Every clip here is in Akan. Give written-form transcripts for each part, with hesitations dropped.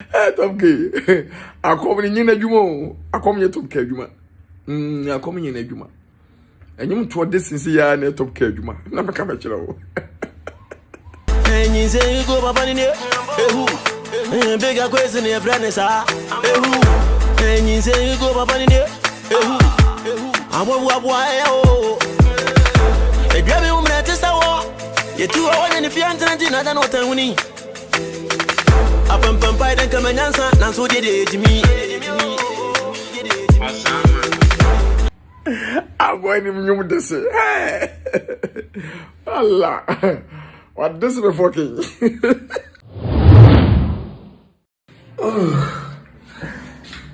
Top K. I come in Jumo. I come here Top K Juma. I come in Juma. And you to this is here Top K Juma. Never come at you. And you say you go up on it. Bigger question if friends are. And you say you go up on it. I want why. A grabby woman at this hour. You 2 hours and if you're not know what I need. Up and pump by the command answer, now so did it to me. I'm going to do this. Allah. What this is for king?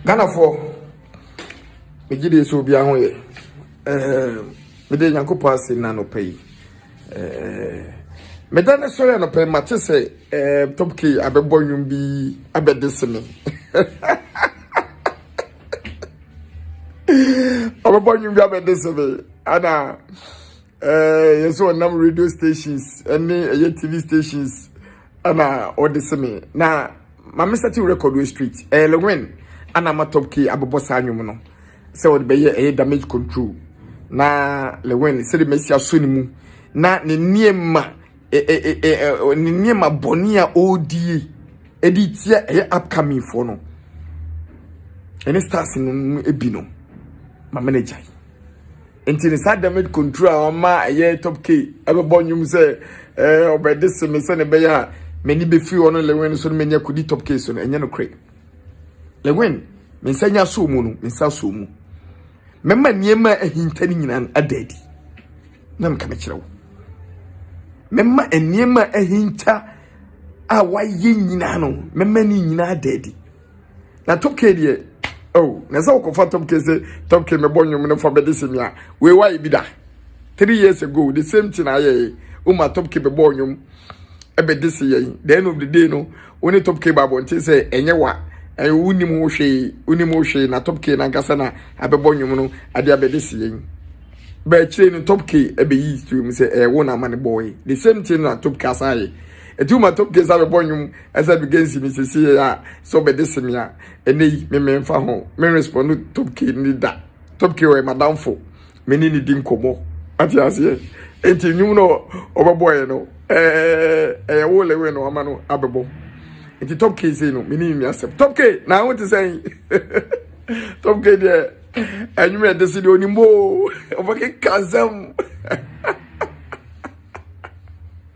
Ghana for me gidi so bia ho ye. Me de nyanko pass na no pay. Me dan so ya no pay mate say Top K abebo nwum bi abedese me. Abebo nwum bi abedese me. Ana yeso nam radio stations any TV stations ana odese me. Na ma Mr. T record street Lewin ana ma Top K abebo sa nwum no. Se wo be ye damage control. Na Lewin se de mesia so ni mu. Na ne niema ni niema bonia odie editia upcoming for no any stars no ebi no ma manager enti ne sad damage control ma Top K abebo nyum se obede se me se ne be ya mani be fi ono Lewin so mani akudi Top K so no enye no kre Lewin me nsanya so mu no me nsa so mu memma niema ahinta ni nyina adadi na mka kire wo memma eniema ahinta a waye nyina no memma ni nyina adadi na Top K de na za ko fa Top K say Top K me bonyum no for bedesemi a we why bi da 3 years ago the same thing aye uma Top K be bonyum ebedesi yen the end of the day no oni Top K babo nti say enye wa unim wo hwe na Top K na nkasa na abebonyum no ade abedesi yen ba chire ni Top K ebe yi to him say wo na man boy the same thing na Top K asaye etuma Top K sa bebonyum asa begensi mi sisi ya so bedesi mi a enei me mfa ho me respond Top K ni da Top K we madam fo me ni di nkomo ati ase enti nyum no obeboy no wo lewe no ama no abebo enti Top K say no me ni mi accept Top K na what is saying Top K there and you made the city anymore over Kazam.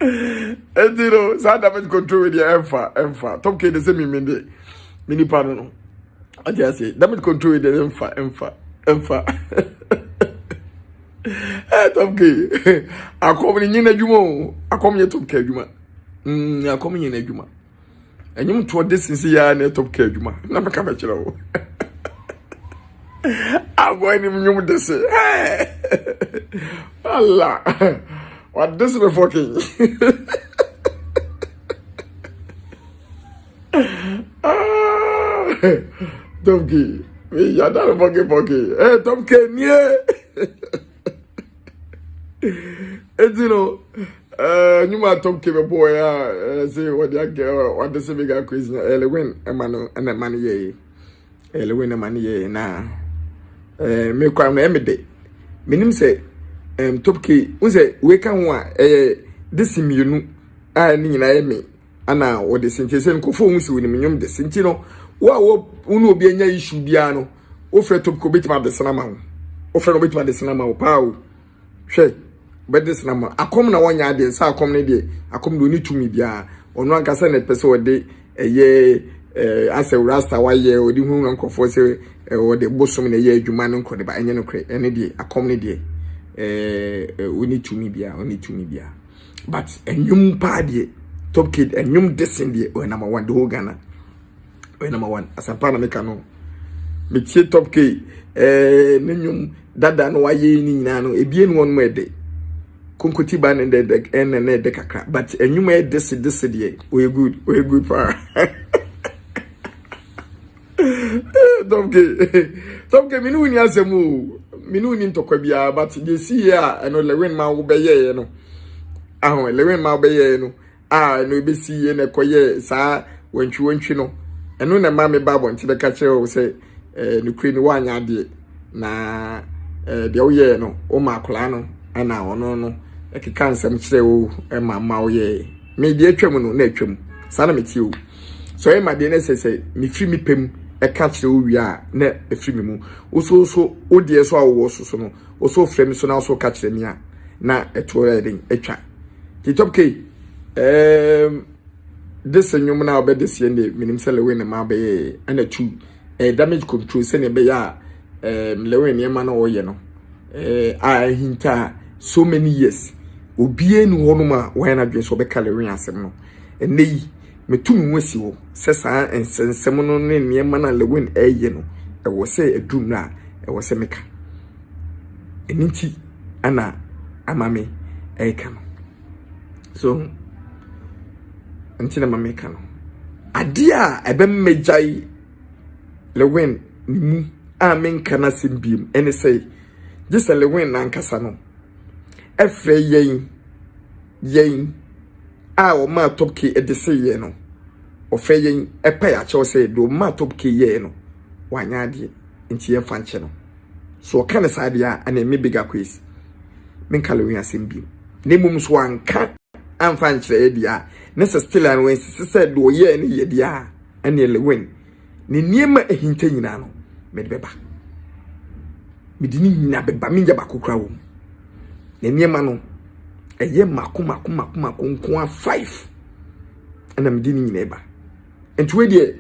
And you know, so damage control with the Emfa. Top K the same mini pardon. I just say damage control with the Emfa. Top K. I come in Jumo. I come here Top K Juma. I come in Juma. And you to this is here Top K Juma. Never come at you. I'm going to do this. Allah. What this is for king? Top K. You're not fucking. Top K, yeah. And you know, you might Top K boy, say what you get, what the same guy crazy. Lewin, a man, and a money, ye. Lewin, a money, ye, nah. Me kwa na emede menim se Top K unse we kan ho a this mienu a ni nyina eme ana wo de sente se nkofo hu se woni menyom de sente no wo unu obi anya issue bia no wo fre Top K betima de sena ma ho wo fre no betima de sena ma ho pa o hwe be de sena ma akom na wonya de sa akom ne de akom do ni tumi bia ono anka se na pese wo de ase rasta waye odi hu nkofo se o de bosom na ye adwuma no nkode ba enye no kre ene de akom ne de oni tumi bia but enyum pa de Top K enyum desen de o number 1 the whole Ghana o number 1 asampa na meka no me tie Top K nenyum dada no waye ni nyina no ebie no won mo de konkoti ba ne de kakra but enyum e dese de we good pa Top K minu ni asemu minu ni ntokwa bia but dey see here eno Lewin ma wo beye no Lewin ma wo beye no no be see ye na koye sa wantwi no eno na ma me babo nti be ka kire o say ne kuri ni wanya ade na de wo ye no o ma akola no ana ono no ekeka nsem kire o ma ma wo ye me de atwam no na atwam sana me tie o so e ma de na sese me firi mi pem e ka kire o wi a na e firi mi mu so o de so awo so no o so frame so na so ka kire mi a na eto ya den etwa ti top k this nyum na obe this year ne minim se lewe ne ma be ana tu damage control se ne be ya lewe ne ma na wo ye no I hinta so many years obie nu ho no ma wo na dwe so be ka lewe asem no enei metum wasi wo se sa ensensem no ne ma na lewe eye no e wo se edum na e wo se meka eninti ana amame eka no so ntina mame ka no adia ebe mmejai lewen ni mu amen kana simbiem ene say just lewen na nkasa no efre yen a o ma top k edese ye no ofe yen epa ya che o say do ma top k ye no wanya ade nti ye fanche no so kana sa dia ana me bigger quiz men kalewen asimbiem nemum so anka amfa nkyere dia nessa still and when said do ye ne ye dia ene lewen ne niema ehinta nyina no me de beba me di ni nyina beba me nja bakokra wo ne niema no eye mako nko 5 ana me di ni nyina eba ento we de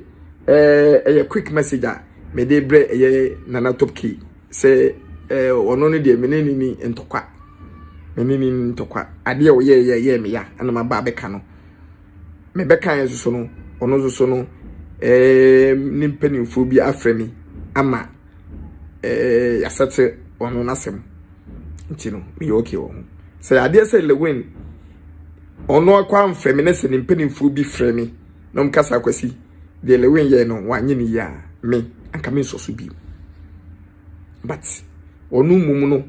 eye quick message a me de bre eye nana top key say ono ne de me ne ni entokwa menini ntokwa ade o ye me ya ana ma ba beka no me beka yan so no ono so no ni mpanimfo bi afremi ama yasate ono nasem ntino me okay wo say ade say lewen ono akwa mfremi na se ni mpanimfo bi fremi no mkasa kwasi de lewen ye no wanye ni ya me anka me so bi but onu mumu no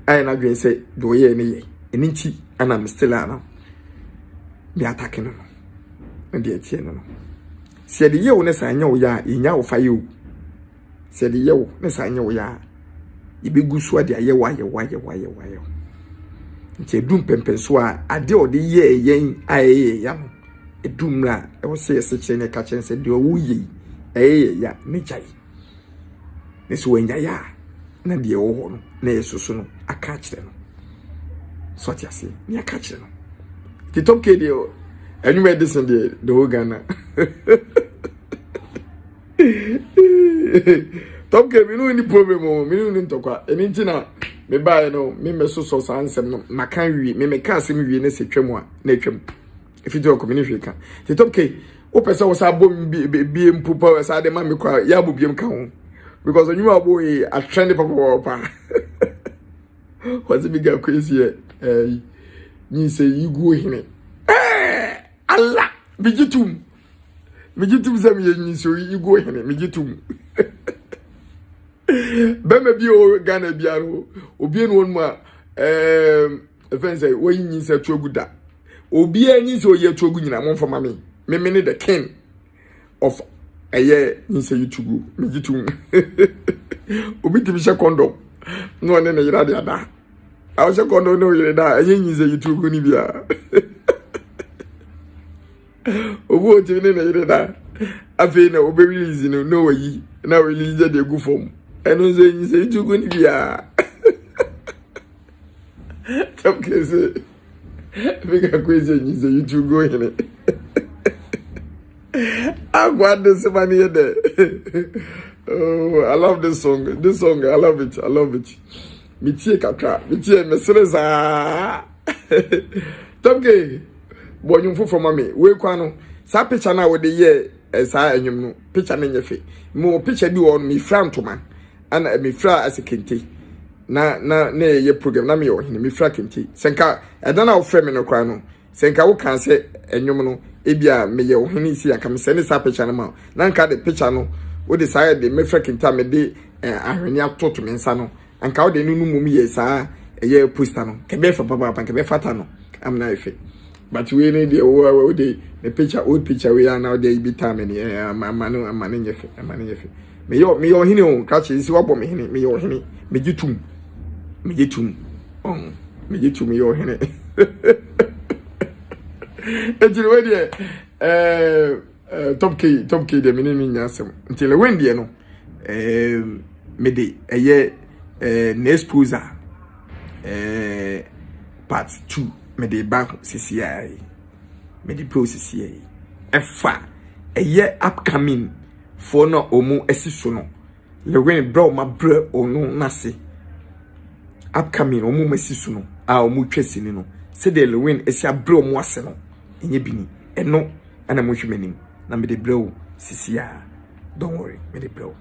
I na gwen say do ye ne ye eninti ana me still ana bi attack no no de etie no se de ye wo ne sa anya wo ya inya wo fa ye wo se de ye wo ne sa anya wo ya ibegu so ade aye wa ye nti edum pempen so a ade o de ye yen aye ya no edum la e wo se se che ne ka chen se de wo ye ya ne jai ne so wenya ya na de wo ho no na yesusu no aka kire no so ti ase ni aka kire no ti top k de anyu edison de whole Ghana top k mi no ni problem o mi no ni ntokwa eni ntina me bae no me meso so sansem no maka wi me ka asem wi na setwam a na atwam ifiti o community ka ti top k o pesa wo sa bom bi mpupa sa de ma me kwa ya bobiem ka ho because when you are boy a trend papa what's the bigger crazy you say you go hine Allah bijitum zam ye so you go hine bijitum bema bi o Ghana biaro obi no mu a friends say wo yin say tuoguda obi anyi say oye tuogu nyina mo mfama me ne the king of eye nse YouTube mijitum obi tibisha condom no ne yira de ada awo se condom no yira da eye nse YouTube ni bia obo o tibi ne yira da afi na obi release no wayi na release de gu form eno nse YouTube ni bia top kese Vika kwezi nse YouTube go hene I got this money there. Oh, I love this song. I love it. Mitie kakra. Mitie mesereza. Tomke. Bonyu fufo mami. We kwano. Sa picture na wo de ye sa enyum no. Picture na nyefe. Mo picture bi won mi fra ntoma. Ana mi fra as kente. Na ye program na me yo hini mi fra kente. Senka edana wo fra me no kwano. Senka wo kan se enyum no. Ebia me ye ohini si aka me sene sa picture no na nka de picture no wo de say de me frekinta me de ahwene atoto me nsa no anka wo de nunu mum ye sa ye poster no ke be fa papa ke be fata no amna efe but we need the picture, old picture we are now there be time and man me yo hini on catch is what me hini me yo hini me jitum me yo hini until we there top key the minimum nyasem until when there no me de next poser part 2 me de back CCI me de pro CCI efa upcoming for no omu esiso no le when bro ma bro onu nase upcoming omu mesiso no a omu twesi ni no se de le when esi bro mu ase no enye bini eno ana mo hwemenim na me de bro CCI don't worry me de bro